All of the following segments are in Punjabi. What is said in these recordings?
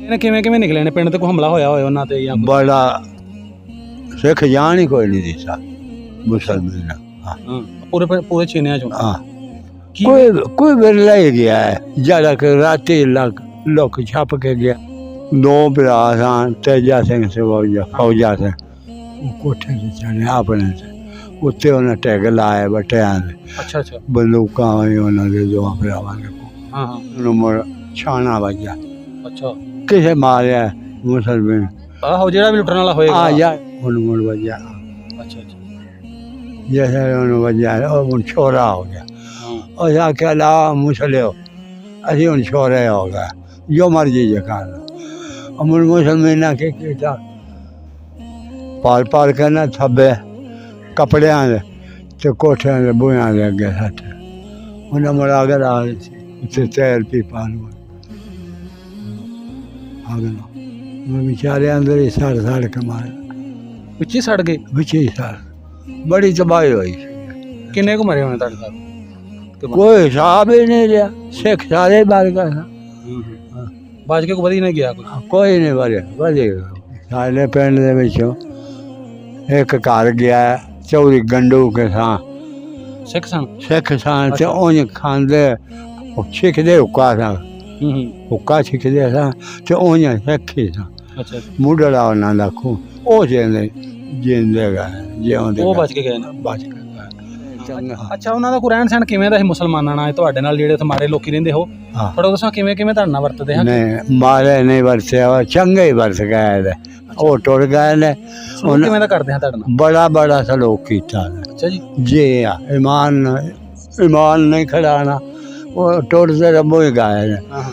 ਇਹਨੇ ਕਿਵੇਂ ਨਿਕਲੇ ਨੇ ਪਿੰਡ ਤੇ ਕੋਈ ਹਮਲਾ ਹੋਇਆ ਉਹਨਾਂ ਤੇ ਜਾਂ बड़ा सिख जान ही कोई नहीं दिता मुसलमान। हाँ ਪੂਰੇ ਚੀਨਿਆਂ ਚੋਂ हाँ ਕੀ कोई बिरला ही गया है ज्यादा कर राती लोग छप के गया। दो भरा सन तेजा सिंह से फौजा से कोठे से चढ़े अपने से उत्ते उन्हें टैग लाए बटिया ਅੱਛਾ ਅੱਛा बंदूक उन्होंने दो भरावां ने हाँ हाँ उन्होंने छाना बजा अच्छा किसे मारिया मुसलमान ਆਹੋ ਜਿਹੜਾ ਵੀ ਲੁੱਟਣ ਵਾਲਾ ਹੋਏਗਾ आ जा उन्होंने बजा ਅੱਛਾ ਅੱਛਾ जैसे उन्होंने बजा और छोरा हो गया ਹਾਂ और आख्या ला मुसले हो असी हूँ छोरे हो गए जो मर्जी जखान अमुल मुसलमान के कीता पाल के ना थब्बे कपड़े ते कोठे के बुया के अगे सट उन्हें मुड़ा के आ रही तेल पी पान बेचारे अंदर ही सड़ के मारे ਵਿੱਚ ਹੀ ਸੜ ਗਏ बिचे ही सड़ बड़ी तबाही हुई ਕਿੰਨੇ ਕੁ ਮਰੇ ਹੋਣੇ ਤੁਹਾਡੇ ਸਾਥ कोई हिसाब ही नहीं रहा सिख सारे बार का ਬਾਜ ਕੇ ਕੋ ਵਧੀ ਨਾ ਗਿਆ ਕੋਈ कोई नहीं बरे बजे सारे पिंड दे विचों एक घर गया चौधरी गंडू के सां ਸਿੱਖ ਸਨ सिख सान ते उंज खांदे छिकदे हुक्का सा हुक्का छिकदे सा ते उंज सिखी सा ਅੱਛਾ मुढ़ड़ा उन्हां दा खून ओ जिंदे गए जिउंदे ਉਹ ਬਚ ਕੇ ਗਏ ਨੇ बच के गए चंगा ਅੱਛਾ ਉਹਨਾਂ ਦਾ ਕੋਈ ਰਹਿਣ ਸਹਿਣ ਕਿਵੇਂ ਦਾ ਸੀ ਮੁਸਲਮਾਨਾਂ ਨਾਲ ਤੁਹਾਡੇ ਨਾਲ ਜਿਹੜੇ ਉੱਥੇ ਮਾਰੇ ਲੋਕੀ ਰਹਿੰਦੇ ਹੋ हाँ ਥੋੜਾ ਦੱਸੋ ਕਿਵੇਂ ਤੁਹਾਡੇ ਨਾਲ ਵਰਤਦੇ ਹਨ नहीं मारे नहीं बरसे चंगे ही बरस गए वो टुर गए ने ਸਲੂਕ ਕਿਵੇਂ ਦਾ ਕਰਦੇ ਹਾਂ ਤੁਹਾਡੇ ਨਾਲ बड़ा बड़ा सलूक किया ਅੱਛਾ ਜੀ जी ईमान नहीं खड़ाना वो टुरते रबो ही गए ने ਹਾਂ ਹਾਂ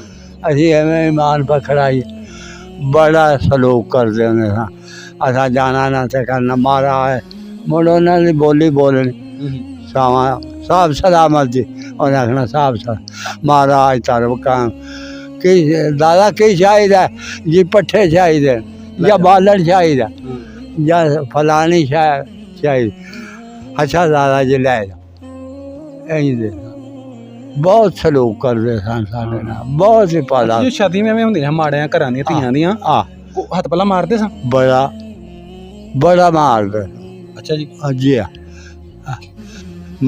असी एवं ईमान पर खड़ाई बड़ा सलूक करते होंगे असा जाना ना ते करना मारा है मुड़ उन्होंने बोली बोलनी सावा साहब सलामत जी उन्हें आखना साहब महाराज तरफ काम कि दादा की चाहिए जी पट्ठे चाहिए या बालन चाहिए या फलानी चाहिए अच्छा दादा जी ले जाओ यही दे बहुत सलूक करते सन साढ़े नाल बहुत ही पाला ਜੋ ਸ਼ਾਦੀਆਂ ਐਵੇਂ ਹੁੰਦੀਆਂ ਮਾੜਿਆਂ ਘਰਾਂ ਦੀਆਂ ਧੀਆਂ ਦੀਆਂ आ ਉਹ ਹੱਥ ਪੱਲਾ ਮਾਰਦੇ ਸਨ बड़ा बड़ा मार दे ਅੱਛਾ ਜੀ जी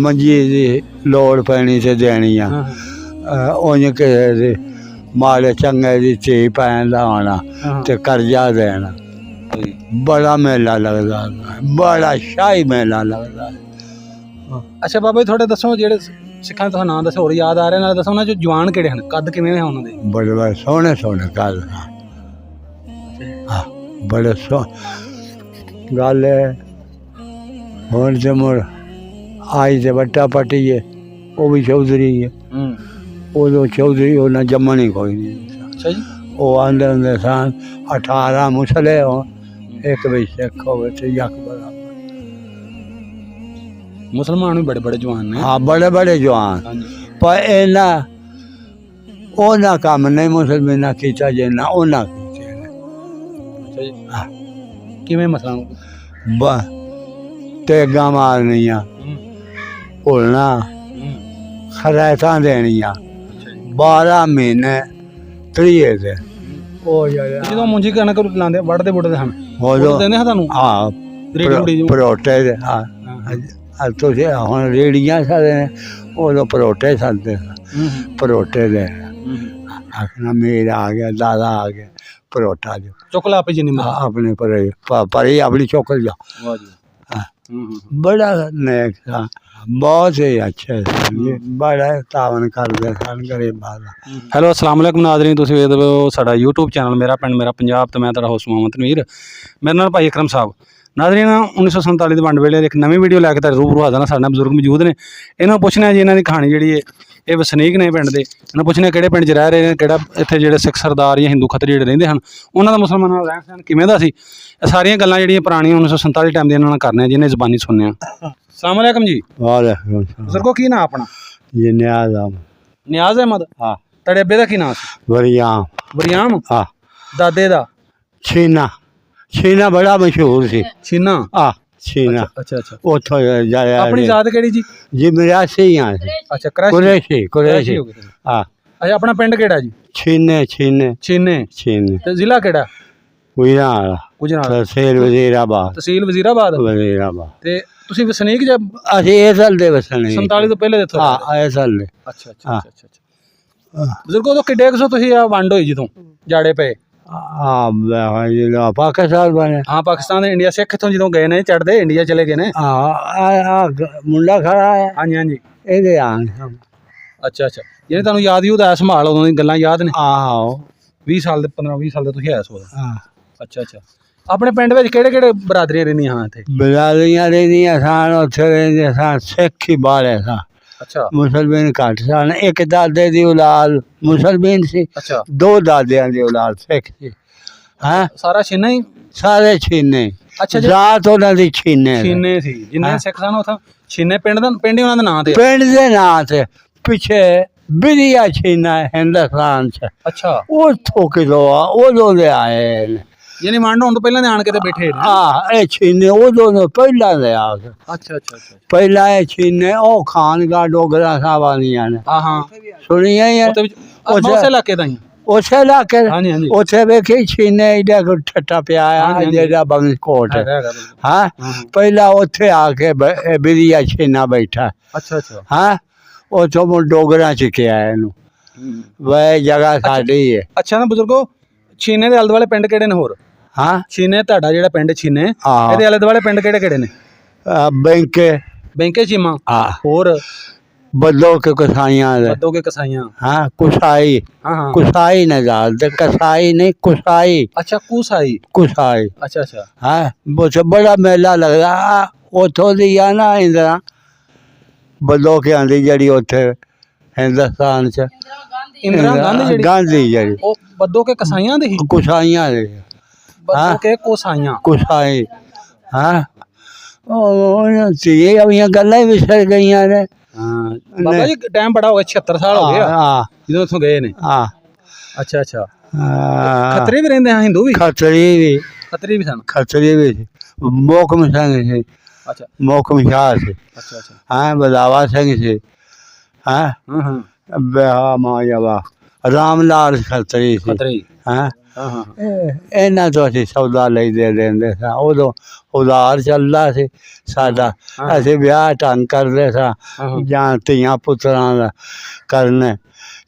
मंजी की लोड़ पैनी से देनी ਹਾਂ ਹਾਂ उंज किसे दी माड़े चंगे दी धी पैन दा आना ਹਾਂ ते कर्जा देना बड़ा मेला लगता बड़ा शाही मेला लगता ਅੱਛਾ ਬਾਬਾ ਜੀ ਥੋੜੇ ਦੱਸੋ ਜਿਹੜੇ ਸਿੱਖਾਂ ਦਾ ਨਾਂ ਦੱਸੋ ਹੋਰ ਯਾਦ ਆ ਰਿਹਾ ਨਾਲ ਦੱਸੋ ਉਹਨਾਂ ਚ ਜਵਾਨ ਕਿਹੜੇ ਹਨ ਕੱਦ ਕਿਵੇਂ ਹੈ ਉਹਨਾਂ ਦੇ बड़े बड़े सोहने सोहने गल हाँ बड़े सो गल हूँ तो मुड़ आई तो बट्टा पट्टी है वो भी चौधरी है उदो चौधरी उन्हें जम्मन ही कोई नहीं ਅੱਛਾ ਜੀ वो आंदे होंदे सन 18 मुसले हो एक भी सिख हो यक बराबर ਮੁਸਲਮਾਨ ਵੀ ਬੜੇ ਬੜੇ ਜਵਾਨ ਨੇ हाँ बड़े बड़े जवान ਹਾਂਜੀ पर इन्ना ओना काम नहीं मुसलमान किया जिन्ना ओना कीते ने। ਅੱਛਾ ਜੀ हाँ, ਕਿਵੇਂ ਮਸਲਾ तेगा मारनिया भुलना खरैतां देनिया ਅੱਛਾ ਜੀ 12 महीने 30 दिन ओ जरा ਜਦੋਂ ਮੁੰਜੀ ਕਣਕ ਲਾਉਂਦੇ ਵੱਢਦੇ ਬੁੱਢਦੇ ਹਨ उदो ਉਹ ਦਿੰਦੇ ਹਾਂ ਤੁਹਾਨੂੰ हाँ ਰੇੜੀ ਬੁੜੀ ਜੋ परोटे दे हाँ तुझे हुण रेड़ियां सारे उदो परोटे सदते परोटे दे आखना मेरा आ गया दादा आ गया परोटा जो ਚੁੱਕ ਲਾ ਆਪੇ ਜਿੰਨੀ ਮਰਜ਼ੀ अपने पर ही अपनी चौकल जाओ ਵਾਹ ਜੀ हाँ, बड़ा नेक था बहुत ही अच्छे सन जी बड़ा तावन करते सन गरीबां दा ਹੈਲੋ ਅਸਲਾਮ ਵਾਲੇਕੁਮ ਨਾਜ਼ਰੀਨ ਤੁਸੀਂ ਵੇਖਦੇ ਹੋ ਸਾਡਾ YouTube ਚੈਨਲ ਮੇਰਾ ਪਿੰਡ ਮੇਰਾ ਪੰਜਾਬ ਤੇ ਮੈਂ ਤੁਹਾਡਾ ਹੋਸਟ ਮੁਹੰਮਦ ਤਨਵੀਰ ਮੇਰੇ ਨਾਲ ਭਾਈ ਅਕਰਮ ਸਾਹਿਬ ਨਾਜ਼ਰੀਨ 1947 ਦੀ ਵੰਡ ਵੇਲੇ ਇੱਕ ਨਵੀਂ ਵੀਡੀਓ ਲੈ ਕੇ ਤੁਹਾਡੇ ਰੂਬਰੂ ਹਾਜ਼ਰ ਹਾਂ। ਸਾਡੇ ਨਾਲ ਬਜ਼ੁਰਗ ਮੌਜੂਦ ਨੇ ਇਹਨਾਂ ਨੂੰ ਪੁੱਛਣਾ ਜੀ ਇਹਨਾਂ ਦੀ ਕਹਾਣੀ ਜਿਹੜੀ ਹੈ ਇਹ ਵਸਨੀਕ ਨੇ ਪਿੰਡ ਦੇ ਇਹਨਾਂ ਨੂੰ ਪੁੱਛਣਾ ਕਿਹੜੇ ਪਿੰਡ 'ਚ ਰਹਿ ਰਹੇ ਨੇ ਕਿਹੜਾ ਇੱਥੇ ਜਿਹੜੇ ਸਿੱਖ ਸਰਦਾਰ ਜਾਂ ਹਿੰਦੂ ਖੱਤਰੀ ਜਿਹੜੇ ਰਹਿੰਦੇ ਹਨ ਉਹਨਾਂ ਦਾ ਮੁਸਲਮਾਨਾਂ ਨਾਲ ਰਹਿਣ ਸਹਿਣ ਕਿਵੇਂ ਦਾ ਸੀ ਇਹ ਸਾਰੀਆਂ ਗੱਲਾਂ ਜਿਹੜੀਆਂ ਪੁਰਾਣੀਆਂ 1947 ਟਾਈਮ ਦੀਆਂ ਇਹਨਾਂ ਨਾਲ ਕਰਨੀਆਂ ਜਿਹਨੇ ਜ਼ਬਾਨੀ ਸੁਣਿਆ ਅਸਲਾਮ ਵਾਲੇਕੁਮ ਜੀ वालेकुम सलाम ਬਜ਼ੁਰਗੋ ਕੀ ਨਾਂ ਆਪਣਾ ये न्याज ਨਿਆਜ਼ ਅਹਿਮਦ हाँ ਤੁਹਾਡੇ ਅੱਬੇ ਦਾ ਕੀ ਨਾਂ ਸੀ वरियाम ਵਰਿਆਮ हाँ ਦਾਦੇ ਦਾ छीना छीना बड़ा मशहूर सी ਛੀਨਾ हाँ छीना ਅੱਛਾ ਅੱਛਾ उतो जाया ਆਪਣੀ ਜ਼ਾਤ ਕਿਹੜੀ ਜੀ जी मेरासी यहाँ से ਅੱਛा क्रैश कुरैशी क्रैशी हो गई। हाँ ਅੱਛਾ ਆਪਣਾ ਪਿੰਡ ਕਿਹੜਾ ਜੀ? ਛੀਨੇ ਛੀਨੇ ਛੀਨੇ। ਛੀਨੇ ਤੇ ਜ਼ਿਲ੍ਹਾ ਕਿਹੜਾ? ਗੁਜਰਾਲ ਗੁਜਰਾਤ। ਤਹਿਸੀਲ ਵਜ਼ੀਰਾਬਾਦ ਤਹਿਸੀਲ ਵਜ਼ੀਰਾਬਾਦ। ਵਜ਼ੀਰਾਬਾਦ। ਤੇ ਤੁਸੀਂ ਵਸਨੀਕ ਜਾਂ ਅਸੀਂ ਇਹ ਸਾਲ ਦੇ ਵਸਣੇ 47 ਤੋਂ ਪਹਿਲੇ ਦੇ ਇੱਥੋਂ? ਹਾਂ ਇਹ ਸਾਲ ਦੇ। ਅੱਛਾ ਅੱਛਾ ਅੱਛਾ ਅੱਛਾ। ਬਜ਼ੁਰਗੋ ਤੋਂ ਕਿੱਡੇ ਕੁ ਸੋ ਤੁਸੀਂ ਆ ਵੰਡ ਹੋਈ ਜਦੋਂ ਜਾੜੇ ਪਏ? ਹਾਂ ਪਾਕਿਸਤਾਨ ਬਣੇ। ਹਾਂ ਪਾਕਿਸਤਾਨ ਦੇ ਇੰਡੀਆ ਸਿੱਖ ਇੱਥੋਂ ਜਦੋਂ ਗਏ ਨੇ ਚੜ੍ਹਦੇ ਇੰਡੀਆ ਚਲੇ ਗਏ ਨੇ। ਹਾਂ ਮੁੰਡਾ ਖੜਾ ਹੈ ਹਾਂਜੀ ਹਾਂਜੀ। ਇਹਦੇ ਆਣ ਅੱਛਾ ਅੱਛਾ। ਜਿਹੜੇ ਤੁਹਾਨੂੰ ਯਾਦ ਯੂਦ ਆਇਆ ਸੰਭਾਲ ਉਦੋਂ ਦੀ ਗੱਲਾਂ ਯਾਦ ਨੇ? ਆਹੋ 20 ਸਾਲ ਦੇ 15-20 ਸਾਲ ਦੇ ਤੁਸੀਂ ਆਇਆ ਸੋ। ਹਾਂ ਅੱਛਾ ਅੱਛਾ। ਆਪਣੇ ਪਿੰਡ ਵਿੱਚ ਕਿਹੜੇ ਕਿਹੜੇ ਬਰਾਦਰੀਆਂ ਰਹਿੰਦੀਆਂ ਹਾਂ ਇੱਥੇ? ਬਰਾਦਰੀਆਂ ਰਹਿੰਦੀਆਂ ਸਨ ਉੱਥੇ ਰਹਿੰਦੇ ਸਨ ਸਿੱਖ ਹੀ ਬਾਹਲੇ ਸਨ। ਅੱਛਾ। ਮੁਸਲਮਾਨ ਘੱਟ ਸਨ। ਇੱਕ ਦਾਦੇ ਦੀ ਔਲਾਦ ਮੁਸਲਮਾਨ ਸੀ। ਅੱਛਾ। 2 ਦਾਦਿਆਂ ਦੀ ਔਲਾਦ ਸਿੱਖ ਸੀ। ਹੈਂ ਸਾਰਾ ਛੀਨਾ ਹੀ? ਸਾਰੇ ਛੀਨੇ। ਅੱਛਾ ਜੀ। ਜਾਤ ਉਹਨਾਂ ਦੀ ਛੀਨੇ ਛੀਨੇ ਸੀ ਜਿੰਨੇ ਸਿੱਖ ਸਨ ਉੱਥੋਂ ਛੀਨੇ ਪਿੰਡ ਦਾ ਪਿੰਡ ਹੀ ਉਹਨਾਂ ਦੇ ਨਾਂ ਤੇ? ਪਿੰਡ ਦੇ ਨਾਂ ਤੇ ਪਿੱਛੇ ਬਿਰਿਆ ਛੀਨਾ ਹਿੰਦੁਸਤਾਨ ਚ। ਅੱਛਾ। ਉੱਥੋਂ ਕਿਦੋਂ ਆ ਉਦੋਂ ਦੇ ਆਏ ਨੇ। ਯਾਨੀ ਵੰਡ ਹੋਣ ਤੋਂ ਪਹਿਲਾਂ ਦੇ ਆਣ ਕੇ ਤੇ ਬੈਠੇ ਨੇ? ਇਹ ਛੀਨੇ ਉਦੋਂ ਦੇ ਪਹਿਲਾਂ ਦੇ ਆ ਕੇ। ਅੱਛਾ ਅੱਛਾ ਅੱਛਾ। ਪਹਿਲਾਂ ਇਹ ਛੀਨੇ ਉਹ ਖਾਨਗਾ ਡੋਗਰਾ ਸਾਹਿਬ ਵਾਲੀਆਂ ਨੇ। ਹਾਂ ਹਾਂ ਸੁਣੀਆਂ ਹੀ ਆ? ਉਹਦੇ ਵਿੱਚ ਉਸੇ ਇਲਾਕੇ ਦਾ ਹੀ? ਉਸੇ ਇਲਾਕੇ ਹਾਂਜੀ ਹਾਂਜੀ। ਉੱਥੇ ਵੇਖੀ ਛੀਨੇ ਏਡਾ ਕੋ ਠੱਟਾ ਪਿਆ ਆ ਜਿਹੜਾ ਬੰਗਕੋਟ ਹਾਂ। ਪਹਿਲਾਂ ਉੱਥੇ ਆ ਕੇ ਬਿਰਿਆ ਛੀਨਾ ਬੈਠਾ। ਅੱਛਾ ਅੱਛਾ। ਹਾਂ ਉੱਥੋਂ ਮੁੜ ਡੋਗਰਾ ਚ ਕਿਹਾ ਇਹਨੂੰ ਵੈ ਜਗ੍ਹਾ ਸਾਡੀ ਹੈ। ਅੱਛਾ ਨਾ ਬਜ਼ੁਰਗੋ ਛੀਨੇ ਦੇ ਆਲੇ ਦੁਆਲੇ ਪਿੰਡ ਕਿਹੜੇ ਨੇ ਹੋਰ? ਹਾਂ ਛੀਨੇ ਤੁਹਾਡਾ ਜਿਹੜਾ ਪਿੰਡ ਛੀਨੇ ਇਹਦੇ ਆਲੇ ਦੁਆਲੇ ਪਿੰਡ ਕਿਹੜੇ ਕਿਹੜੇ ਨੇ? ਬੈਂਕੇ ਬੈਂਕੇ ਚੀਮਾ ਹੋਰ ਬੱਦੋ ਕੇ ਕਸਾਈਆਂ ਦੇ ਬੱਦੋ ਕੇ ਕਸਾਈਆਂ ਹਾਂ ਕੁਸਾਈ ਹਾਂ ਹਾਂ ਕੁਸਾਈ ਨਾ ਜਾਲ ਤੇ ਕਸਾਈ ਨਹੀਂ ਕੁਸਾਈ। ਅੱਛਾ ਕੁਸਾਈ ਕੁਸਾਈ ਅੱਛਾ ਅੱਛਾ ਹਾਂ ਬਹੁਤ ਬੜਾ ਮੇਲਾ ਲੱਗਦਾ ਉੱਥੋਂ ਦੀ ਆ ਨਾ ਇੰਦਰਾ ਬੱਦੋ ਕੇ ਆਂਦੀ ਜਿਹੜੀ ਉੱਥੇ ਹਿੰਦੁਸਤਾਨ ਚ ਇੰਦਰਾ ਗਾਂਧੀ ਜਿਹੜੀ ਗਾਂਧੀ ਜਿਹੜੀ ਉਹ ਬੱਦੋ ਕੇ ਕਸਾਈਆਂ ਦੀ? ਕੁਸਾਈਆਂ ਦੇ ਬੱਦੋ ਕੇ ਕੋਸਾਈਆਂ ਕੁਸਾਈ ਹਾਂ ਉਹ ਸੀ ਅਵੀਆਂ ਗੱਲਾਂ ਹੀ ਵਿਸਰ ਗਈਆਂ ਨੇ। ਹਾਂ ਬਾਬਾ ਜੀ ਟਾਈਮ ਬੜਾ ਹੋ ਗਿਆ 76 ਸਾਲ ਹੋ ਗਏ ਜਦੋਂ ਇੱਥੋਂ ਗਏ ਨੇ। ਹਾਂ ਅੱਛਾ ਅੱਛਾ। ਖੱਤਰੀ ਵੀ ਰਹਿੰਦੇ ਹਾਂ ਹਿੰਦੂ ਵੀ? ਖੱਤਰੀ ਵੀ ਖੱਤਰੀ ਵੀ ਸਨ? ਖੱਤਰੀ ਵੀ ਸੀ ਮੋਹਕਮ ਸਿੰਘ ਸੀ। ਅੱਛਾ ਮੋਹਕਮ ਸ਼ਾਹ ਸੀ। ਅੱਛਾ ਅੱਛਾ। ਹਾਂ ਬਦਾਵਾ ਸਿੰਘ ਸੀ। ਹਾਂ ਹਾਂ ਹਾਂ ਬਿਹਾ ਮਾਜਵਾ ਰਾਮ ਲਾਲ ਖੱਤਰੀ ਸੀ। ਖੱਤਰੀ ਹਾਂ ਹਾਂ ਹਾਂ। ਇਹਨਾਂ ਤੋਂ ਅਸੀਂ ਸੌਦਾ ਲੈਂਦੇ ਦਿੰਦੇ ਸਾਂ ਉਦੋਂ ਉਧਾਰ ਚੱਲਦਾ ਸੀ ਸਾਡਾ। ਅਸੀਂ ਵਿਆਹ ਢੰਗ ਕਰਦੇ ਸਾਂ ਜਾਂ ਧੀਆਂ ਪੁੱਤਰਾਂ ਦਾ ਕਰਨੇ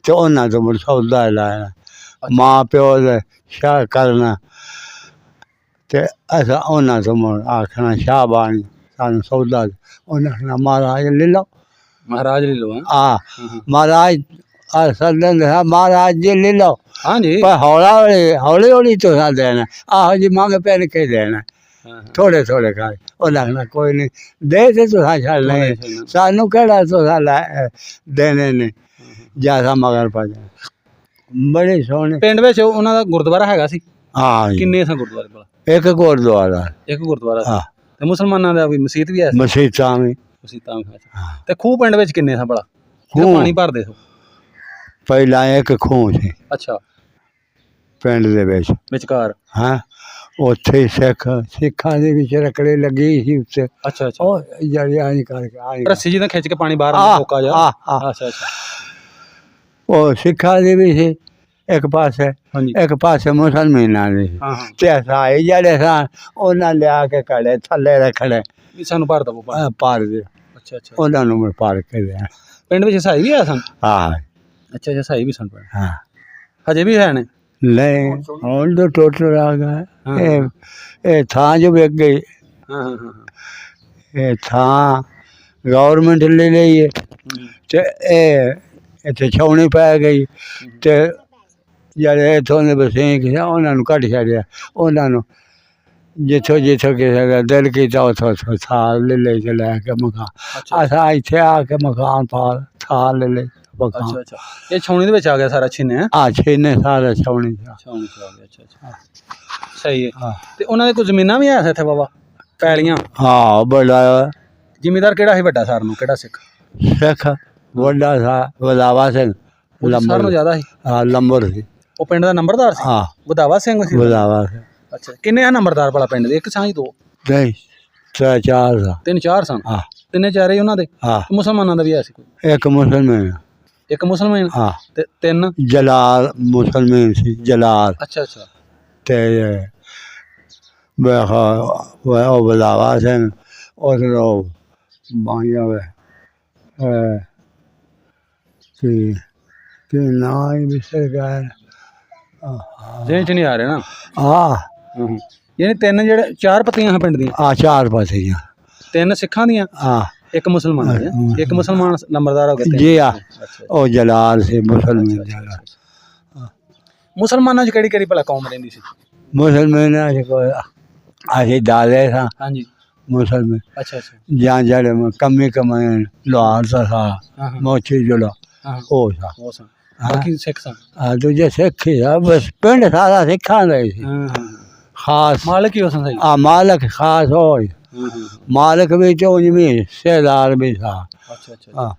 ਤੇ ਉਹਨਾਂ ਤੋਂ ਮੁੜ ਸੌਦਾ ਲੈਣਾ ਮਾਂ ਪਿਓ ਦੇ ਸ਼ਾਹ ਕਰਨਾ ਤੇ ਅਸਾਂ ਉਹਨਾਂ ਤੋਂ ਮੁੜ ਆਖਣਾ ਸ਼ਾਹਬਾਨੀ ਸਾਨੂੰ ਸੌਦਾ ਉਹਨਾਂ ਆਖਣਾ ਮਹਾਰਾਜ ਲੈ ਲਓ। ਮਹਾਰਾਜ ਲੈ ਲਓ? ਮਹਾਰਾਜ ਸੱਦਣ ਮਹਾਰਾਜ ਜੀ ਲੈ ਲਓ। ਹਾਂਜੀ ਪਰ ਹੌਲੀ ਹੌਲੀ ਤੁਸੀਂ ਦੇਣਾ ਆਹੋ ਜੀ ਮੰਗ ਪੈਣ ਕੇ ਦੇਣਾ ਥੋੜੇ ਥੋੜੇ ਖਾ ਉਹ ਲੱਗਣਾ ਕੋਈ ਨਹੀਂ ਦੇ ਤੇ ਤੁਸੀਂ ਛੱਡ ਲੈ ਸਾਨੂੰ ਕਿਹੜਾ ਤੁਸੀਂ ਲੈ ਦੇਣੇ ਨੇ ਜਿਆਦਾ ਮਗਰ ਪਾ ਜਾ। ਬੜੇ ਸੋਹਣੇ ਪਿੰਡ ਵਿੱਚ ਉਹਨਾਂ ਦਾ ਗੁਰਦੁਆਰਾ ਹੈਗਾ ਸੀ? ਹਾਂ ਕਿੰਨੇ ਸਨ ਗੁਰਦੁਆਰੇ ਭਲਾ? ਇੱਕ ਗੁਰਦੁਆਰਾ ਇੱਕ ਗੁਰਦੁਆਰਾ ਸੀ ਤੇ ਮੁਸਲਮਾਨਾਂ ਦਾ ਵੀ ਮਸਜਿਦ ਵੀ ਹੈ? ਮਸੀਤਾਂ ਵੀ। ਮਸੀਤਾਂ ਵੀ ਤੇ ਖੂਹ ਪਿੰਡ ਵਿੱਚ ਕਿੰਨੇ ਸਨ ਭਲਾ ਪਾਣੀ ਭਰਦੇ ਸੋ? ਪਹਿਲਾਂ ਇੱਕ ਖੂਹ ਸੀ ਅੱਛਾ ਪਿੰਡ ਦੇ ਵਿੱਚ ਵਿਚਕਾਰ? ਹਾਂ ਉੱਥੇ ਸਿੱਖਾਂ ਦੇ ਵਿੱਚ ਰਕੜੇ ਲੱਗੀ ਸੀ ਉੱਤੇ। ਅੱਛਾ ਅੱਛਾ। ਉਹ ਜੜਿਆ ਨਹੀਂ ਕਰਕੇ ਰੱਸੀ ਜੀ ਨਾਲ ਖਿੱਚ ਕੇ ਪਾਣੀ ਬਾਹਰ ਆਉਂਦਾ ਜਾ। ਅੱਛਾ ਅੱਛਾ। ਉਹ ਸਿੱਖਾਂ ਦੇ ਵੀ ਸੀ ਇੱਕ ਪਾਸੇ ਇੱਕ ਪਾਸੇ ਮੁਸਲਮਾਨਾਂ ਦੇ ਤੇ ਸਾਈ ਜਿਹੜੇ ਸਨ ਉਹਨਾਂ ਲਿਆ ਕੇ ਕੜੇ ਥੱਲੇ ਰੱਖਣੇ ਸਾਨੂੰ ਭਰ ਦਵੋ ਭਰ ਦੇ। ਅੱਛਾ ਅੱਛਾ। ਉਹਨਾਂ ਨੂੰ ਮੈਂ ਭਰ ਕੇ ਦਿਆਂ। ਪਿੰਡ ਵਿੱਚ ਸਾਈ ਵੀ ਆ ਸਨ? ਹਾਂ ਅੱਛਾ ਅੱਛਾ ਸਾਈ ਵੀ ਸਨ? ਹਾਂ ਹਜੇ ਵੀ ਹੈ ਨੇ? ਨਹੀਂ ਹੁਣ ਤਾਂ ਟੋਟਲ ਆ ਗਿਆ ਇਹ ਥਾਂ ਜੋ ਵਿਕ ਗਈ। ਹਾਂ ਹਾਂ ਹਾਂ। ਇਹ ਥਾਂ ਗਵਰਨਮੈਂਟ ਲੈ ਲਈ ਹੈ ਤੇ ਇਹ ਇੱਥੇ ਛਾਉਣੀ ਪੈ ਗਈ ਤੇ ਜਿਹੜੇ ਇੱਥੋਂ ਦੇ ਵਸਨੀਕ ਸੀ ਉਹਨਾਂ ਨੂੰ ਕੱਢ ਛੱਡਿਆ। ਉਹਨਾਂ ਨੂੰ ਜਿੱਥੋਂ ਜਿੱਥੋਂ ਕਿਸੇ ਦਾ ਦਿਲ ਕੀਤਾ ਉੱਥੋਂ ਥਾਂ ਲੈ ਲਈ ਤੇ ਲੈ ਕੇ ਮਕਾਨ ਅਸਾਂ ਇੱਥੇ ਆ ਕੇ ਮਕਾਨ ਪਾ ਥਾਂ ਲੈ ਲਈ ਮਕਾਨ। ਅੱਛਾ ਅੱਛਾ। ਇਹ ਛਾਉਣੀ ਦੇ ਵਿੱਚ ਆ ਗਿਆ ਸਾਰਾ ਛੀਨੇ? ਛੀਨੇ ਸਾਰਾ ਛਾਉਣੀ ਚ ਆ ਗਿਆ। ਅੱਛਾ ਅੱਛਾ ਸਹੀ ਹੈ। ਤੇ ਉਹਨਾਂ ਦੇ ਕੋਈ ਜ਼ਮੀਨਾਂ ਵੀ ਹੈ ਇੱਥੇ ਬਾਬਾ ਪੈਲੀਆਂ? ਹਾਂ ਬੜਾ। ਜ਼ਿਮੀਦਾਰ ਕਿਹੜਾ ਸੀ ਵੱਡਾ ਸਾਰ ਨੂੰ ਕਿਹੜਾ ਸਿੱਖ? ਸਿੱਖ ਵੱਡਾ ਸਾ ਵਧਾਵਾ ਸਿੰਘ ਲੰਬਰ ਨੂੰ ਜ਼ਿਆਦਾ ਸੀ? ਹਾਂ ਲੰਬਰ ਸੀ। ਉਹ ਪਿੰਡ ਦਾ ਨੰਬਰਦਾਰ ਸੀ? ਹਾਂ ਵਧਾਵਾ ਸਿੰਘ ਸੀ? ਵਧਾਵਾ ਸਿੰਘ। ਅੱਛਾ ਕਿੰਨੇ ਆ ਨੰਬਰਦਾਰ ਭਲਾ ਪਿੰਡ ਦੇ? ਇੱਕ ਸਾਂ ਹੀ ਦੋ? ਨਹੀਂ 3-4 3-4 ਸਨ? ਹਾਂ। ਤਿੰਨੇ ਚਾਰੇ ਉਹਨਾਂ ਦੇ? ਮੁਸਲਮਾਨਾਂ ਦਾ ਵੀ ਹੈ ਸੀ ਕੋਈ? ਇੱਕ ਮੁਸਲਮਾਨ ਇੱਕ ਮੁਸਲਮਾਨ ਹਾਂ ਤੇ 3 ਜਲਾਲ ਮੁਸਲਮਾਨ ਸੀ ਜਲਾਲ ਅੱਛਾ ਅੱਛਾ ਤੇ ਉਹ ਬਲਾਵਾ ਸਿੰਘ ਉਹ ਬਾਈਆਂ ਵੇ ਕਿ ਨਾ ਹੀ ਵਿਸਰ ਗਏ ਜੇ ਚ ਨਹੀਂ ਆ ਰਿਹਾ ਨਾ ਆ ਯਾਨੀ 3 ਜਿਹੜੇ 4 ਪਤੀਆਂ ਹਨ ਪਿੰਡ ਦੀਆਂ ਆ ਚਾਰ ਪਾਸੇ 3 ਸਿੱਖਾਂ ਦੀਆਂ ਆ ਇੱਕ ਮੁਸਲਮਾਨ ਦੀਆਂ ਇੱਕ ਮੁਸਲਮਾਨ ਨੰਬਰਦਾਰ ਹੋ ਗਏ 3 ਜੀ ਆ ਉਹ ਜਲਾਲ ਸੀ ਮੁਸਲਮਾਨ ਜਲਾਲ ਮੁਸਲਮਾਨਾਂ 'ਚ ਕਿਹੜੀ ਕਿਹੜੀ ਭਲਾ ਕੌਮ ਰਹਿੰਦੀ ਸੀ ਮੁਸਲਮਾਨਾਂ ਚ ਕੋਈ ਅਸੀਂ ਦਾਲੇ ਸਾਂ ਹਾਂਜੀ ਮੁਸਲਮਾਨ ਅੱਛਾ ਅੱਛਾ ਜਾਂ ਜਿਹੜੇ ਕਮੀ ਕਮਾਏ ਲੋਹਾਰ ਦਾ ਹਾਂ ਸਾ ਮੋਚੀ ਜਿਹੜਾ ਹਾਂ ਉਹ ਸਾ ਉਹ ਸਨ ਬਾਕੀ ਸਿੱਖ ਸਨ ਆ ਦੂਜੇ ਸਿੱਖ ਹੀ ਆ ਬਸ ਪਿੰਡ ਸਾਰਾ ਸਿੱਖਾਂ ਦਾ ਹੀ ਸੀ ਹਾਂ ਖਾਸ ਮਾਲਕ ਹੀ ਹੋ ਸਨ ਸਹੀ ਆ ਮਾਲਕ ਖਾਸ ਹੋਈ ਮਾਲਕ ਵੀ ਚੋਂ ਜਿਵੇਂ ਸੇਦਾਰ ਵੀ ਸਾ ਅੱਛਾ ਅੱਛਾ ਹਾਂ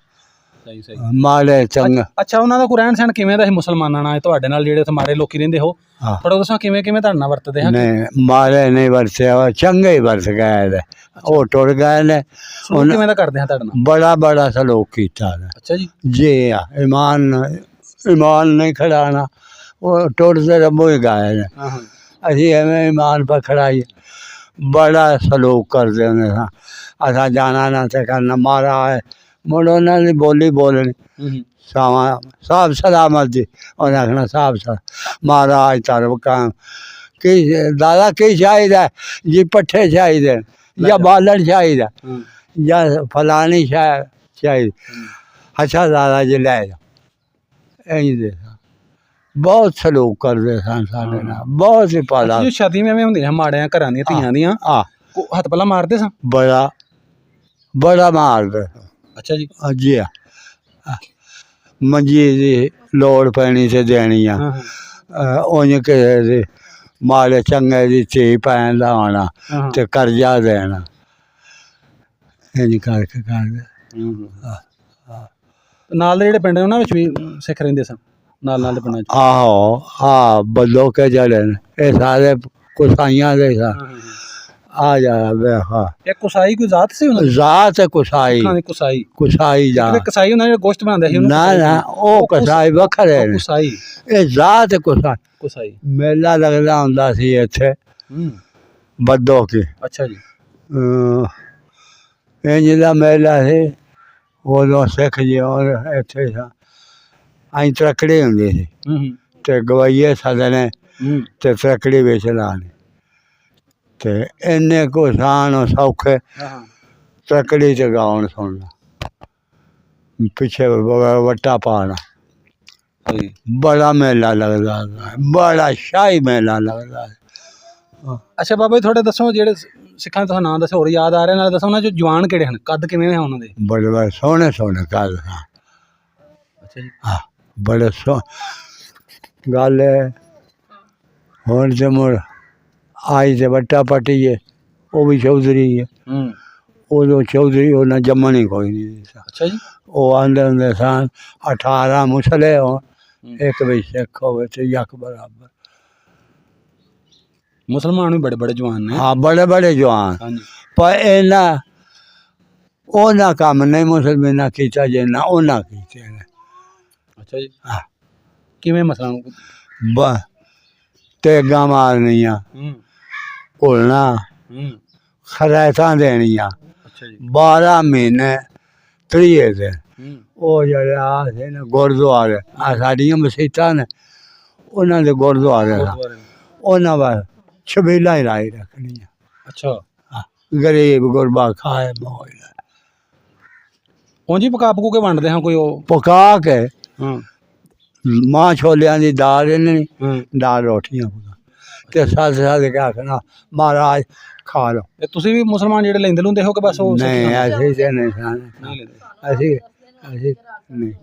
ਸਹੀ ਸਹੀ ਮਾਲੇ ਚੰਗਾ ਅੱਛਾ ਉਹਨਾਂ ਦਾ ਕੋਈ ਰਹਿਣ ਸਹਿਣ ਕਿਵੇਂ ਦਾ ਸੀ ਮੁਸਲਮਾਨਾਂ ਨਾਲ ਤੁਹਾਡੇ ਨਾਲ ਜਿਹੜੇ ਉੱਥੇ ਮਾਰੇ ਲੋਕੀ ਰਹਿੰਦੇ ਹੋ ਹਾਂ ਥੋੜਾ ਦੱਸੋ ਕਿਵੇਂ ਕਿਵੇਂ ਤੁਹਾਡੇ ਨਾਲ ਵਰਤਦੇ ਹਨ ਨਹੀਂ ਮਾਲੇ ਨਹੀਂ ਵਰਤਿਆ ਚੰਗੇ ਹੀ ਵਰਤ ਗਏ ਨੇ ਉਹ ਟੁਰ ਗਏ ਨੇ ਸਲੂਕ ਕਿਵੇਂ ਦਾ ਕਰਦੇ ਹਾਂ ਤੁਹਾਡੇ ਨਾਲ ਬੜਾ ਬੜਾ ਸਲੂਕ ਕੀਤਾ ਨੇ ਅੱਛਾ ਜੀ ਜੀ ਆ ਈਮਾਨ ਨਹੀਂ ਖੜਾਣਾ ਉਹ ਟੁਰਦੇ ਰੰਬੋ ਹੀ ਗਏ ਨੇ ਹਾਂ ਹਾਂ ਅਸੀਂ ਐਵੇਂ ਈਮਾਨ ਪਰ ਖੜਾਈ ਬੜਾ ਸਲੂਕ ਕਰਦੇ ਹੁੰਦੇ ਸਾਂ ਅਸਾਂ ਜਾਣਾ ਨਾ ਤੇ ਕਰਨਾ ਮਾਰਾ ਹੈ ਮੁੜ ਉਹਨਾਂ ਦੀ ਬੋਲੀ ਬੋਲਣੀ ਸਾਵਾਂ ਸਾਬ ਸਲਾਮਤ ਜੀ ਉਹਨਾਂ ਆਖਣਾ ਸਾਬ ਮਹਾਰਾਜ ਤਰਫ ਕੰਮ ਕੀ ਦਾਦਾ ਕੀ ਚਾਹੀਦਾ ਜੀ ਪੱਠੇ ਚਾਹੀਦੇ ਜਾਂ ਬਾਲਣ ਚਾਹੀਦਾ ਜਾਂ ਫਲਾਣੀ ਸ਼ਾਇ ਚਾਹੀਦੀ ਅੱਛਾ ਦਾਦਾ ਜੀ ਲੈ ਜਾ ਇੰਝ ਦੇ ਬਹੁਤ ਸਲੂਕ ਕਰਦੇ ਸਨ ਸਾਡੇ ਨਾਲ ਬਹੁਤ ਹੀ ਪਾਲਾ ਜੋ ਸ਼ਾਦੀ ਐਵੇਂ ਹੁੰਦੀਆਂ ਮਾੜਿਆਂ ਘਰਾਂ ਦੀਆਂ ਧੀਆਂ ਦੀਆਂ ਆ ਹੱਥ ਪੱਲਾ ਮਾਰਦੇ ਸਾਂ ਬੜਾ ਬੜਾ ਮਾਰਦੇ ਅੱਛਾ ਜੀ ਜੀ ਆ ਮੰਜੀ ਦੀ ਲੋੜ ਪੈਣੀ ਤੇ ਦੇਣੀ ਆ ਹਾਂ ਹਾਂ ਉਂਝ ਕਿਸੇ ਦੀ ਮਾਲੇ ਚੰਗੇ ਦੀ ਧੀ ਪੈਣ ਦਾ ਆਉਣਾ ਹਾਂ ਤੇ ਕਰਜ਼ਾ ਦੇਣਾ ਇੰਝ ਕਰਕੇ ਕਰਦੇ ਨਾਲ ਦੇ ਜਿਹੜੇ ਪਿੰਡ ਨੇ ਉਹਨਾਂ ਵਿੱਚ ਵੀ ਸਿੱਖ ਰਹਿੰਦੇ ਸਨ ਨਾਲ ਨਾਲ ਦੇ ਪਿੰਡਾਂ 'ਚ ਆਹੋ ਆ ਬਦੋ ਕੇ ਜਿਹੜੇ ਨੇ ਇਹ ਸਾਰੇ ਕੁਸਾਈਆਂ ਦੇ ਸਾ ਆ ਜਾ ਵੇਖਾ ਇਹ ਕੁਸਾਈ ਕੋਈ ਜ਼ਾਤ ਸੀ ਉਹਨਾਂ ਦੀ ਜ਼ਾਤ ਕੁਸਾਈ ਸਿੱਖਾਂ ਦੀ ਕੁਸਾਈ ਕੁਸਾਈ ਜਾ ਜਿਹੜੇ ਕਸਾਈ ਉਹਨਾਂ ਜਿਹੜੇ ਗੋਸ਼ਤ ਬਣਾਉਂਦੇ ਸੀ ਉਹਨੂੰ ਨਾ ਨਾ ਉਹ ਕੁਸਾਈ ਵੱਖਰੇ ਨੇ ਕੁਸਾਈ ਇਹ ਜ਼ਾਤ ਕੁਸਾਈ ਕੁਸਾਈ ਮੇਲਾ ਲੱਗਦਾ ਹੁੰਦਾ ਸੀ ਇੱਥੇ ਬੱਦੋ ਕੇ ਅੱਛਾ ਜੀ ਇੰਝ ਦਾ ਮੇਲਾ ਸੀ ਉਦੋਂ ਸਿੱਖ ਜੀ ਔਰ ਇੱਥੇ ਅਸੀਂ ਤਰਕੜੇ ਹੁੰਦੇ ਸੀ ਤੇ ਗਵਾਈਏ ਸਦਨੇ ਤੇ ਤਰਕੜੀ ਵੇਚ ਲਾਣੇ ਤੇ ਇੰਨੇ ਕੋ ਸਾਨ ਸੌਖੇ ਤਰਕੜੀ ਚ ਗਾਉਣ ਸੁਣਨਾ ਪਿੱਛੇ ਵੱਟਾ ਪਾਣਾ ਬੜਾ ਮੇਲਾ ਲੱਗਦਾ ਬੜਾ ਸ਼ਾਹੀ ਮੇਲਾ ਲੱਗਦਾ ਅੱਛਾ ਬਾਬਾ ਜੀ ਥੋੜੇ ਦੱਸੋ ਜਿਹੜੇ ਸਿੱਖਾਂ ਦੇ ਤੁਸੀਂ ਨਾਂ ਦੱਸੋ ਹੋਰ ਯਾਦ ਆ ਰਹੇ ਨਾਲ ਦੱਸੋ ਉਹਨਾਂ 'ਚ ਜਵਾਨ ਕਿਹੜੇ ਹਨ ਕੱਦ ਕਿਵੇਂ ਹੈ ਉਹਨਾਂ ਦੇ ਬੜੇ ਬੜੇ ਸੋਹਣੇ ਸੋਹਣੇ ਕੱਲ ਅੱਛਾ ਜੀ ਹਾਂ ਬੜੇ ਗੱਲ ਹੈ ਹੁਣ ਤੇ ਮੁੜ ਆਈ ਤੇ ਵੱਟਾ ਪੱਟੀਏ ਉਹ ਵੀ ਚੌਧਰੀ ਹੈ ਉਦੋਂ ਚੌਧਰੀ ਉਹਨਾਂ ਜੰਮਣ ਹੀ ਕੋਈ ਨਹੀਂ ਸੀ ਅੱਛਾ ਜੀ ਉਹ ਆਂਦੇ ਹੁੰਦੇ ਸਨ 18 ਮੁਸਲੇ ਹੋਣ ਇੱਕ ਵੀ ਸਿੱਖ ਹੋਵੇ ਤੇ ਯਕ ਬਰਾਬਰ ਮੁਸਲਮਾਨ ਵੀ ਬੜੇ ਬੜੇ ਜਵਾਨ ਨੇ ਹਾਂ ਬੜੇ ਬੜੇ ਜਵਾਨ ਹਾਂਜੀ ਪਰ ਇਹਨਾਂ ਉਹਨਾਂ ਕੰਮ ਨਹੀਂ ਮੁਸਲਮਾਨਾਂ ਕੀਤਾ ਜਿੰਨਾ ਉਹਨਾਂ ਕੀਤੇ ਨੇ ਅੱਛਾ ਜੀ ਹਾਂ ਕਿਵੇਂ ਮਸਲਾ ਤੇਗਾਂ ਮਾਰਨੀਆਂ ਘੁਲਣਾ ਖਰਾਇਤਾਂ ਦੇਣੀਆਂ ਅੱਛਾ ਜੀ 12 ਮਹੀਨੇ 30 ਦਿਨ ਉਹ ਜਿਹੜੇ ਆ ਸੀ ਨਾ ਗੁਰਦੁਆਰੇ ਆ ਸਾਡੀਆਂ ਮਸੀਤਾਂ ਨੇ ਉਹਨਾਂ ਦੇ ਗੁਰਦੁਆਰੇ ਉਹਨਾਂ ਬਾਅਦ ਛਬੀਲਾਂ ਹੀ ਲਾਈ ਰੱਖਣੀਆਂ ਅੱਛਾ ਗਰੀਬ ਗੁਰਬਾ ਖਾਏ ਮੋਜ ਉਂਝ ਹੀ ਪਕਾ ਪਕੂ ਕੇ ਵੰਡਦੇ ਹਾਂ ਕੋਈ ਉਹ ਪਕਾ ਕੇ ਹਾਂ ਮਾਂ ਛੋਲਿਆਂ ਦੀ ਦਾਲ ਇਹਨਾਂ ਦਾਲ ਰੋਟੀਆਂ ਤੇ ਸਾਥ ਸਾਥ ਕੇ ਆਖਣਾ ਮਹਾਰਾਜ ਖਾ ਲਓ ਤੇ ਤੁਸੀਂ ਵੀ ਮੁਸਲਮਾਨ ਜਿਹੜੇ ਲੈਂਦੇ ਲੁੰਦੇ ਹੋ ਕਿ ਬਸ ਉਹ ਨਹੀਂ ਅਸੀਂ ਤੇ ਨਹੀਂ ਅਸੀਂ ਨਹੀਂ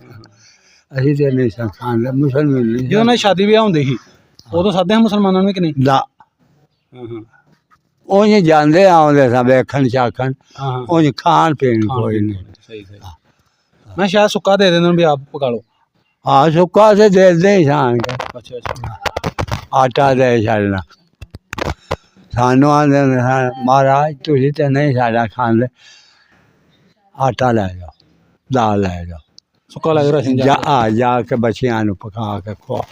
ਅਸੀਂ ਤੇ ਨਹੀਂ ਖਾਂਦੇ ਮੁਸਲਮਾਨ ਨਹੀਂ ਜਦੋਂ ਨਾਲ ਸ਼ਾਦੀ ਵਿਆਹ ਹੁੰਦੀ ਸੀ ਉਦੋਂ ਸਾਦੇ ਹਾਂ ਮੁਸਲਮਾਨਾਂ ਨੂੰ ਕਿ ਨਹੀਂ ਦਾ ਉਹ ਜਾਂਦੇ ਆਉਂਦੇ ਸਾਂ ਵੇਖਣ ਚਾਖਣ ਉਹ ਖਾਣ ਪੀਣ ਕੋਈ ਨਹੀਂ ਸਹੀ ਸਹੀ ਮੈਂ ਸ਼ਾਇਦ ਸੁੱਕਾ ਦੇ ਦਿੰਦੇ ਵੀ ਆਪ ਪਕਾ ਲਓ ਹਾਂ ਸੁੱਕਾ ਤੇ ਦੇ ਸਾਂ ਅੱਛਾ ਅੱਛਾ ਆਟਾ ਦੇ ਛੱਡਣਾ ਸਾਨੂੰ ਆਂਦੇ ਮਹਾਰਾਜ ਤੁਸੀਂ ਤੇ ਨਹੀਂ ਸਾਡਾ ਖਾਂਦੇ ਆਟਾ ਲੈ ਜਾਓ ਦਾਲ ਲੈ ਜਾਓ ਸੁੱਕਾ ਲੱਗ ਰਾਸ਼ਨ ਜਾ ਕੇ ਬੱਚਿਆਂ ਨੂੰ ਪਕਾ ਕੇ ਖਵਾ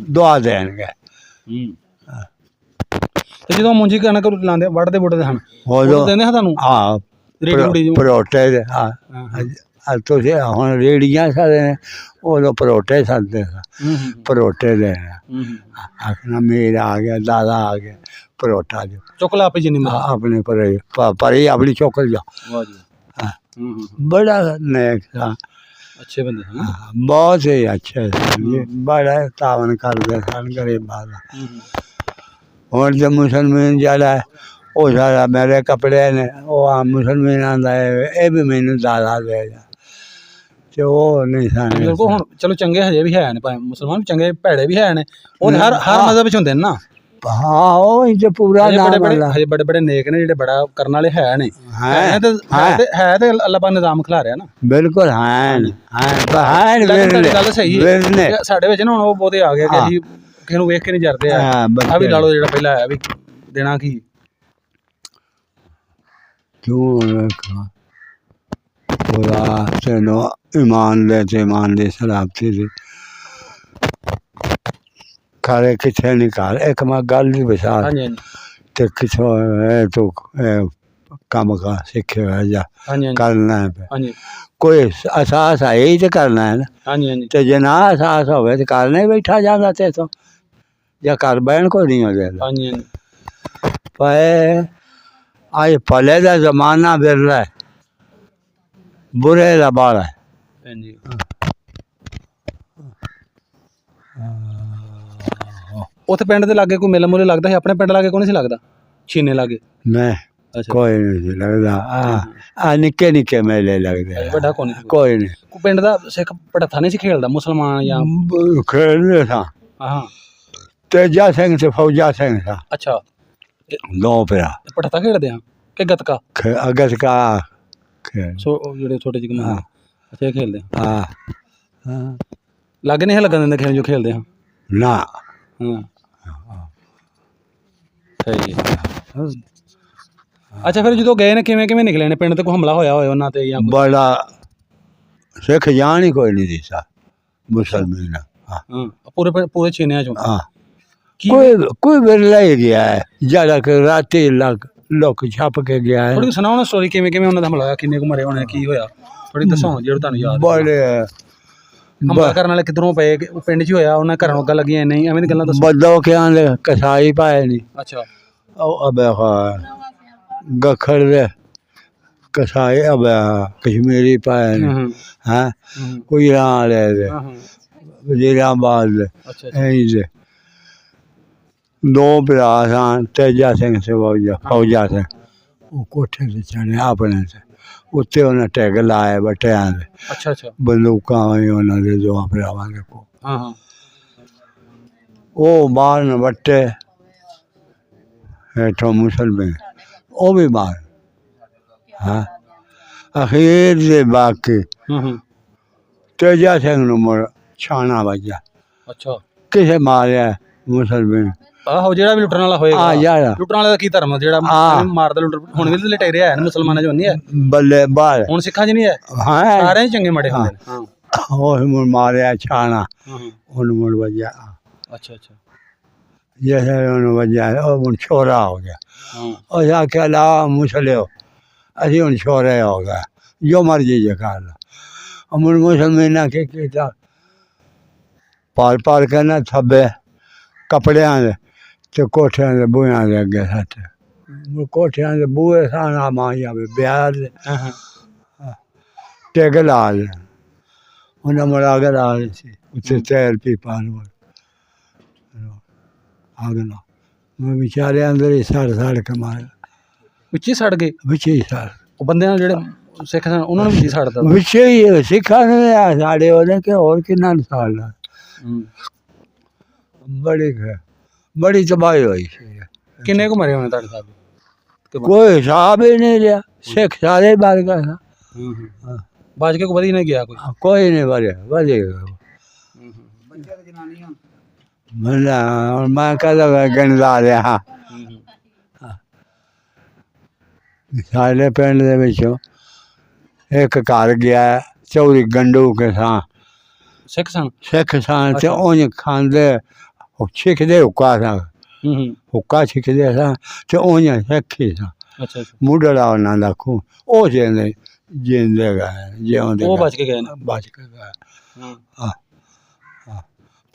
ਦੁਆ ਦੇਣਗੇ। ਤੇ ਜਦੋਂ ਮੁੰਜੀ ਕਣਕ ਲਾਉਂਦੇ ਵੱਢਦੇ ਬੁੱਢਦੇ ਹਨ ਉਦੋਂ ਦਿੰਦੇ ਹਾਂ ਤੁਹਾਨੂੰ ਹਾਂ ਰੇੜੀ ਪਰੋਟੇ ਦੇ ਤੁਸੀਂ ਹੁਣ ਰੇੜੀਆਂ ਸਾਡੇ ਨੇ ਉਦੋਂ ਪਰੋਟੇ ਸਕਦੇ ਸਾਂ ਪਰੋਟੇ ਦੇ ਆਖਣਾ ਮੇਰਾ ਆ ਗਿਆ ਦਾਦਾ ਆ ਗਿਆ ਪਰੋਟਾ ਜੋ ਚੁੱਕ ਲਾ ਆਪੇ ਜਿੰਨੀ ਆਪਣੇ ਪਰੇ ਆਪਣੀ ਚੌਕਲ ਜਾ ਬੜਾ ਨੇਕ था ਅੱਛੇ ਬੰਦੇ ਹਨ ਬਹੁਤ ਹੀ ਅੱਛੇ ਸੀ ਬੜਾ ਤਾਵਨ ਕਰਦੇ ਸਨ ਗਰੀਬਾਂ ਦਾ। ਹੁਣ ਜੇ ਮੁਸਲਮਾਨ ਜਿਹੜਾ ਉਹ ਸਾਰਾ ਮੇਰੇ ਕੱਪੜੇ ਨੇ ਉਹ ਆ ਮੁਸਲਮਾਨਾਂ ਦਾ ਇਹ ਵੀ ਮੈਨੂੰ ਦਾਦਾ ਦੇ ਜਾ ਤੇ ਉਹ ਨਹੀਂ ਸਨ। ਹੁਣ ਚਲੋ ਚੰਗੇ ਹਜੇ ਵੀ ਹੈ ਨੇ ਭਾਵੇਂ ਮੁਸਲਮਾਨ ਵੀ ਚੰਗੇ ਭੈੜੇ ਵੀ ਹੈ ਨੇ ਉਹ ਹਰ ਮਜ਼ਹਬ ਵਿੱਚ ਹੁੰਦੇ ਨੇ ਨਾ। ਹਾਂ ਉਹ ਇੰਜ ਪੂਰਾ ਹਜੇ ਬੜੇ ਬੜੇ ਨੇਕ ਨੇ ਜਿਹੜੇ ਬੜਾ ਕਰਨ ਵਾਲੇ ਹੈ ਨੇ ਹੈ ਤੇ ਅੱਲਾਹ ਪਾਕ ਨਿਜ਼ਾਮ ਖਿਲਾ ਰਿਹਾ ਨਾ। ਬਿਲਕੁਲ ਗੱਲ ਸਹੀ ਹੈ ਸਾਡੇ ਵਿੱਚ ਨਾ ਹੁਣ ਉਹ ਬਹੁਤੇ ਆ ਗਏ ਕਿ ਅਸੀਂ ਕਿਸੇ ਨੂੰ ਵੇਖ ਕੇ ਨਹੀਂ ਜਰਦੇ ਆ ਵੀ ਲਾ ਲਓ ਜਿਹੜਾ ਪਹਿਲਾਂ ਆਇਆ ਵੀ ਦੇਣਾ ਕੀ ਕਿਉਂ ਖੁਦਾ ਤੈਨੂੰ ਈਮਾਨ ਦੇ ਸਲਾਮਤੀ ਦੇ ਖਾਰੇ ਕਿੱਥੇ ਨਹੀਂ ਘਰ ਇੱਕ ਮੈਂ ਗੱਲ ਨਹੀਂ ਵਿਚਾਰ ਤੇ ਕਿਥੋਂ ਤੂੰ ਕੰਮ ਕਾ ਸਿੱਖਿਆ ਹੋਇਆ ਜਾਂ ਕਰਨਾ ਹੈ ਕੋਈ ਅਹਿਸਾਸ ਹੈ ਹੀ ਤੇ ਕਰਨਾ ਹੈ ਨਾ ਤੇ ਜੇ ਨਾ ਅਹਿਸਾਸ ਹੋਵੇ ਤੇ ਕਰਨਾ ਹੀ ਬੈਠਾ ਜਾਂਦਾ ਤੇ ਤੋਂ ਜਾਂ ਘਰ ਬਹਿਣ ਕੋਈ ਨਹੀਂ ਹੋ ਜਾਂਦਾ। ਪਰ ਅੱਜ ਭਲੇ ਦਾ ਜ਼ਮਾਨਾ ਵਿਰਲਾ ਹੈ ਬੁਰੇ ਦਾ ਬਾਲਾ ਹੈ। ਉੱਥੇ ਪਿੰਡ ਦੇ ਲਾਗੇ ਕੋਈ ਮੇਲਾ ਮੂਲੇ ਲੱਗਦਾ ਸੀ ਆਪਣੇ ਪਿੰਡ ਲਾਗੇ ਕੋਈ ਨਹੀਂ ਸੀ ਲੱਗਦਾ ਛੀਨੇ ਲਾਗੇ ਨਹੀਂ ਕੋਈ ਨਹੀਂ ਸੀ ਲੱਗਦਾ ਆ ਨਿੱਕੇ ਨਿੱਕੇ ਮੇਲੇ ਲੱਗਦੇ ਵੱਡਾ ਕੋਈ ਨਹੀਂ ਪਿੰਡ ਦਾ ਸਿੱਖ ਪੜਥਾ ਨਹੀਂ ਸੀ ਖੇਡਦਾ ਮੁਸਲਮਾਨ ਜਾਂ ਖੇਡਦੇ ਸਾਂ ਤੇਜਾ ਸਿੰਘ ਤੇ ਫੌਜਾ ਸਿੰਘ ਸਾਂ। ਅੱਛਾ ਦੋ ਭਰਾ ਪੜਥਾ ਖੇਡਦੇ ਹਾਂ ਕਿ ਗੱਤਕਾ ਗੱਤਕਾ ਜਿਹੜੇ ਛੋਟੇ ਜਿਹੇ ਕਮਾਨ ਅੱਛਾ ਖੇਡਦੇ ਹਾਂ ਲਾਗੇ ਨਹੀਂ ਲੱਗਣ ਦਿੰਦੇ ਖੇਡ ਜੋ ਖੇਡਦੇ ਹਾਂ ਨਾ ਸਹੀ ਹੈ। ਅੱਛਾ ਫਿਰ ਜਦੋਂ ਗਏ ਨੇ ਕਿਵੇਂ ਨਿਕਲੇ ਨੇ ਪਿੰਡ ਤੇ ਕੋਈ ਹਮਲਾ ਹੋਇਆ ਉਹਨਾਂ ਤੇ ਜਾਂ ਬੜਾ ਸਿੱਖ ਜਾਣ ਹੀ ਕੋਈ ਨਹੀਂ ਦਿੱਤਾ ਮੁਸਲਮਾਨ ਪੂਰੇ ਛੀਨਿਆਂ ਚੋਂ ਕੋਈ ਵਿਰਲਾ ਹੀ ਗਿਆ ਹੈ ਜਿਹੜਾ ਕਿ ਰਾਤੀ ਲੋਕ ਛੱਪ ਕੇ ਗਿਆ ਹੈ। ਥੋੜੀ ਸੁਣਾਓ ਨਾ ਸਟੋਰੀ ਕਿਵੇਂ ਉਹਨਾਂ ਦਾ ਹਮਲਾ ਹੋਇਆ ਕਿੰਨੇ ਕੁ ਮਰੇ ਹੋਣੇ ਕੀ ਹੋਇਆ ਥੋੜੀ ਦੱਸੋ ਜਿਹੜਾ ਤੁਹਾਨੂੰ ਯਾਦ ਬੜੇ ਹਮਲਾ ਕਰਨ ਵਾਲੇ ਕਿੱਧਰੋਂ ਪਏ ਪਿੰਡ 'ਚ ਹੋਇਆ ਉਹਨਾਂ ਘਰਾਂ ਅੱਗਾ ਲੱਗੀਆਂ ਨਹੀਂ ਐਵੇਂ ਦੀ ਗੱਲਾਂ ਦੱਸੋ। ਬਦੋ ਕਿਆਂ ਦੇ ਕਸਾਈ ਪਾਏ ਨਹੀਂ ਅੱਛਾ ਉਹ ਅਬੇ ਗਖੜ ਦੇ ਕਸਾਈ ਅਬੇ ਕਸ਼ਮੀਰੀ ਪਾਏ ਨੇ ਹਾਂ ਕੋਈ ਰਾਂ ਲੈ ਦੇ ਵਜ਼ੀਰਾਬਾਦ ਦੇ ਇਹ ਦੋ ਭਰਾ ਸਨ ਤੇਜਾ ਸਿੰਘ ਤੇ ਫੌਜਾ ਸਿੰਘ ਉਹ ਕੋਠੇ ਤੇ ਚੜ੍ਹੇ ਆਪਣੇ ਤੇ ਉੱਤੇ ਉਹਨਾਂ ਟੈਗ ਲਾਏ ਬਟਿਆਂ ਦੇ ਅੱਛਾ ਬੰਦੂਕਾਂ ਉਹਨਾਂ ਦੇ ਦੋ ਭਰਾਵਾਂ ਦੇ ਕੋਲ ਉਹ ਮਾਰਨ ਵੱਟੇ ਹੇਠੋਂ ਮੁਸਲਮਾਨ ਉਹ ਵੀ ਮਾਰ ਅਖੀਰ ਦੇ ਬਾਕੀ ਤੇਜਾ ਸਿੰਘ ਨੂੰ ਮੁੜ ਛਾਣਾ ਵੱਜਾ। ਅੱਛਾ ਕਿਸੇ ਮਾਰਿਆ ਮੁਸਲਮਾਨ ਆਹੋ ਜਿਹੜਾ ਵੀ ਲੁੱਟਣ ਵਾਲਾ ਹੋਏਗਾ ਲੁੱਟਣ ਵਾਲੇ ਦਾ ਕੀ ਧਰਮ ਜਿਹੜਾ ਮਾਰਦਾ ਲੁੱਟ ਹੁਣ ਵੀ ਲਟੇਰੇ ਹੈ ਮੁਸਲਮਾਨਾਂ ਚ ਨਹੀਂ ਹੈ ਬੱਲੇ ਬਾਹਰ ਹੁਣ ਸਿੱਖਾਂ ਚ ਨਹੀਂ ਹੈ ਸਾਰਿਆਂ ਚੰਗੇ ਮਾੜੇ ਹੁੰਦੇ ਨੇ ਉਹ ਮਾਰਿਆ ਛਾਣਾ ਉਹਨੂੰ ਮੁੜ ਵੱਜਾ। ਅੱਛਾ जैसे वजह है हूँ छोरा हो गया और आके अला मुसलियो असी हूँ छोरे हो गया जो मर्जी जे कर लो मुड़ मुसलमान के किया पार के ना थब्बे कपड़िया ते कोठिया के बूहिया के अगे सट कोठिया के बूहे साना माइया ब्याह टेग ला उन्हें मुड़ा के ला उत्थे तेल पी पान आगना मैं बेचारे अंदर ही सड़ के मारे ਵਿੱਚ ਹੀ ਸੜ ਗਏ ਵਿੱਚ ਹੀ ਸੜ ਉਹ ਬੰਦੇ ਨਾਲ ਜਿਹੜੇ ਸਿੱਖ ਸਨ ਉਹਨਾਂ ਨੂੰ ਵਿੱਚ ਹੀ ਸੜਦਾ ਵਿੱਚ ਹੀ ਸਿੱਖਾਂ ਨੇ ਸਾਡੇ ਉਹਨੇ ਕਿ ਹੋਰ ਕਿੰਨਾ ਸਾੜਨਾ ਬੜੀ ਤਬਾਹੀ ਹੋਈ ਕਿੰਨੇ ਕੁ ਮਰੇ ਹੋਣੇ ਤੁਹਾਡੇ ਸਾਹਿਬ ਕੋਈ ਹਿਸਾਬ ਹੀ ਨਹੀਂ ਰਿਹਾ ਸਿੱਖ ਸਾਰੇ ਮਰ ਗਏ ਬਾਜ ਕੇ ਕੋਈ ਵਧੀ ਨਹੀਂ ਗਿਆ ਕੋਈ ਨਹੀਂ ਵਧੇਗਾ ਬੱਚਿਆਂ ਤੇ ਜਨਾਨੀਆਂ ਮੈਂ ਕਹਦਾ ਗਣਦਾ ਰਿਹਾ ਸਾਡੇ ਪਿੰਡ ਦੇ ਵਿੱਚੋਂ ਇੱਕ ਘਰ ਗਿਆ चौरी गंडू के सां सिख सन सिख सां ते अच्छा। उंज खांदे छिकदे हुक्का सां हुक्का छिकदे सां ते उंज सिखी सां अच्छा अच्छा मुढ़ड़ा उन्हां दा खून ਉਹ ਜਿੰਦੇ ਗਏ ਜਿਉਂਦੇ ਉਹ ਬਚ ਕੇ ਗਏ ਨੇ ਬਚ ਕੇ ਗਏ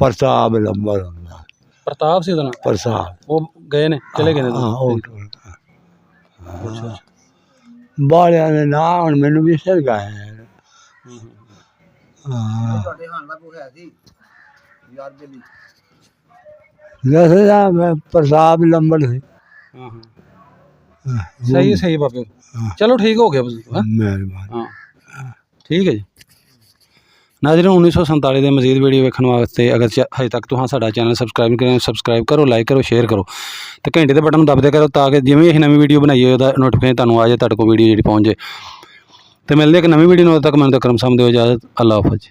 ਪ੍ਰਤਾਪ ਲੰਬਰ ਹੁੰਦਾ ਪ੍ਰਤਾਪ ਸੀ ਉਹਦਾ ਨਾਂ ਪ੍ਰਤਾਪ ਉਹ ਗਏ ਨੇ ਚਲੇ ਗਏ ਨੇ ਹਾਂ ਉਹ ਅੱਛਾ ਬਾਲਿਆਂ ਦੇ ਨਾਂ ਹੁਣ ਮੈਨੂੰ ਵੀ ਸਿਰ ਗਏ ਹਾਂ ਤੁਹਾਡੇ ਹਾਲ ਦਾ ਕੋਈ ਹੈ ਸੀ ਯਾਰ ਬੇਲੀ ਦੱਸਦਾ ਪ੍ਰਤਾਪ ਲੰਬਰ ਸੀ ਹਾਂ ਹਾਂ ਸਹੀ ਸਹੀ ਬਾਬੇ ਚਲੋ ਠੀਕ ਹੋ ਗਿਆ ਬਜ਼ੁਰਗ ਹੈਂ ਮਿਹਰਬਾਨੀ ਹਾਂ ਠੀਕ ਹੈ ਜੀ ਨਾਜ਼ਰੀਨ 1947 ਦੇ ਮਜ਼ੀਦ ਵੀਡੀਓ ਵੇਖਣ ਵਾਸਤੇ ਅਗਰ ਹਜੇ ਤੱਕ ਤੁਸੀਂ ਸਾਡਾ ਚੈਨਲ ਸਬਸਕ੍ਰਾਈਬ ਕਰਿਆ ਸਬਸਕ੍ਰਾਈਬ ਕਰੋ ਲਾਈਕ ਕਰੋ ਸ਼ੇਅਰ ਕਰੋ ਤੇ ਘੰਟੇ ਦੇ ਬਟਨ ਨੂੰ ਦਬਦੇ ਕਰੋ ਤਾਂ ਕਿ ਜਿਵੇਂ ਅਸੀਂ ਨਵੀਂ ਵੀਡੀਓ ਬਣਾਈਏ ਉਹਦਾ ਨੋਟੀਫਿਕੇਸ਼ਨ ਤੁਹਾਨੂੰ ਆ ਜਾਏ ਤੁਹਾਡੇ ਕੋਲ ਵੀਡੀਓ ਜਿਹੜੀ ਪਹੁੰਚ ਜਾਏ ਤੇ ਮਿਲਦੇ ਇੱਕ ਨਵੀਂ ਵੀਡੀਓ ਨੂੰ ਉਦੋਂ ਤੱਕ ਮੈਨੂੰ ਤਾਂ ਕਰਮ ਸਮਝਦੇ ਹੋ ਇਜਾਜ਼ਤ ਅੱਲਾ ਹਾਫਿਜ਼